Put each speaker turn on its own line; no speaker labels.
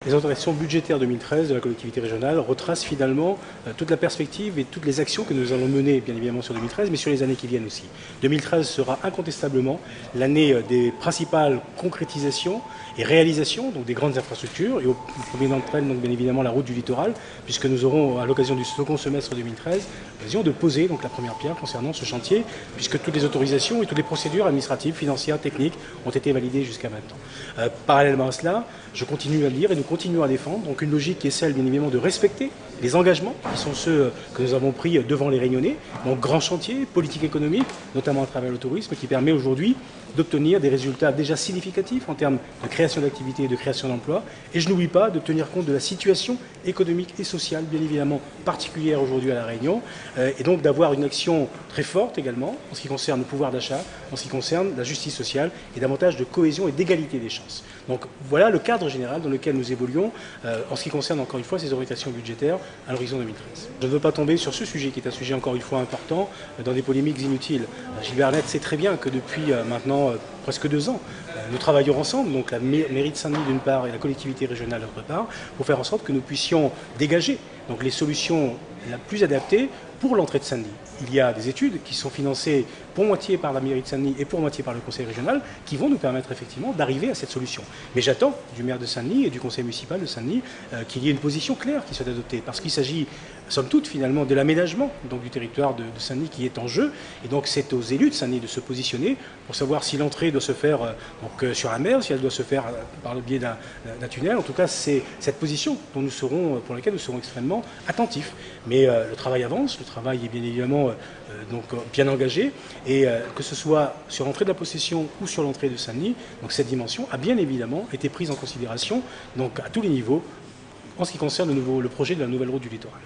Les autorisations budgétaires 2013 de la collectivité régionale retracent finalement toute la perspective et toutes les actions que nous allons mener, bien évidemment sur 2013, mais sur les années qui viennent aussi. 2013 sera incontestablement l'année des principales concrétisations et réalisations donc des grandes infrastructures, et au premier d'entre elles, donc bien évidemment la route du littoral, puisque nous aurons à l'occasion du second semestre 2013 l'occasion de poser donc la première pierre concernant ce chantier, puisque toutes les autorisations et toutes les procédures administratives, financières, techniques ont été validées jusqu'à maintenant. Parallèlement à cela, je continue à dire et nous continuons à défendre donc une logique qui est celle bien évidemment de respecter les engagements qui sont ceux que nous avons pris devant les Réunionnais, donc grand chantier, politique économique, notamment à travers le tourisme, qui permet aujourd'hui d'obtenir des résultats déjà significatifs en termes de création d'activités et de création d'emplois. Et je n'oublie pas de tenir compte de la situation économique et sociale, bien évidemment particulière aujourd'hui à La Réunion, et donc d'avoir une action très forte également en ce qui concerne le pouvoir d'achat, en ce qui concerne la justice sociale et davantage de cohésion et d'égalité des chances. Donc voilà le cadre général dans lequel nous évoluons en ce qui concerne encore une fois ces orientations budgétaires à l'horizon 2013. Je ne veux pas tomber sur ce sujet qui est un sujet encore une fois important dans des polémiques inutiles. Gilbert Net sait très bien que depuis maintenant presque 2 ans, nous travaillons ensemble, donc la mairie de Saint-Denis d'une part et la collectivité régionale d'autre part, pour faire en sorte que nous puissions dégager donc les solutions la plus adaptée pour l'entrée de Saint-Denis. Il y a des études qui sont financées pour moitié par la mairie de Saint-Denis et pour moitié par le conseil régional qui vont nous permettre effectivement d'arriver à cette solution. Mais j'attends du maire de Saint-Denis et du conseil municipal de Saint-Denis qu'il y ait une position claire qui soit adoptée, parce qu'il s'agit somme toute finalement de l'aménagement du territoire de Saint-Denis qui est en jeu, et donc c'est aux élus de Saint-Denis de se positionner pour savoir si l'entrée doit se faire sur la mer, si elle doit se faire par le biais d'un tunnel. En tout cas, c'est cette position pour laquelle nous serons extrêmement attentifs. Mais le travail avance, le travail est bien évidemment bien engagé, et que ce soit sur l'entrée de la possession ou sur l'entrée de Saint-Denis, donc cette dimension a bien évidemment été prise en considération donc à tous les niveaux en ce qui concerne le projet de la nouvelle route du littoral.